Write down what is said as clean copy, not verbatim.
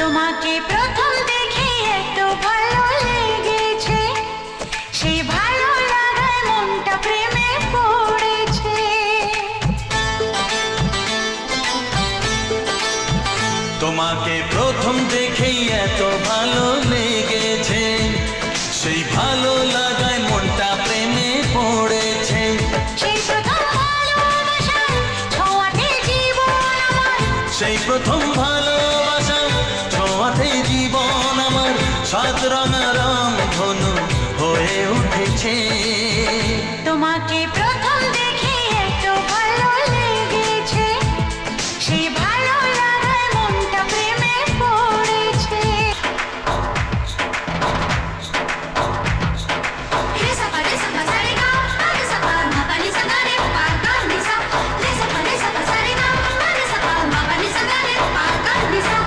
তোমাকে প্রথম দেখে এত ভালো লেগেছে, সেই ভালো লাগায় মনটা প্রেমে পড়েছে। তোমাকে প্রথম দেখেই এত ভালো লেগেছে, সেই ভালো লাগায় মনটা প্রেমে পড়েছে।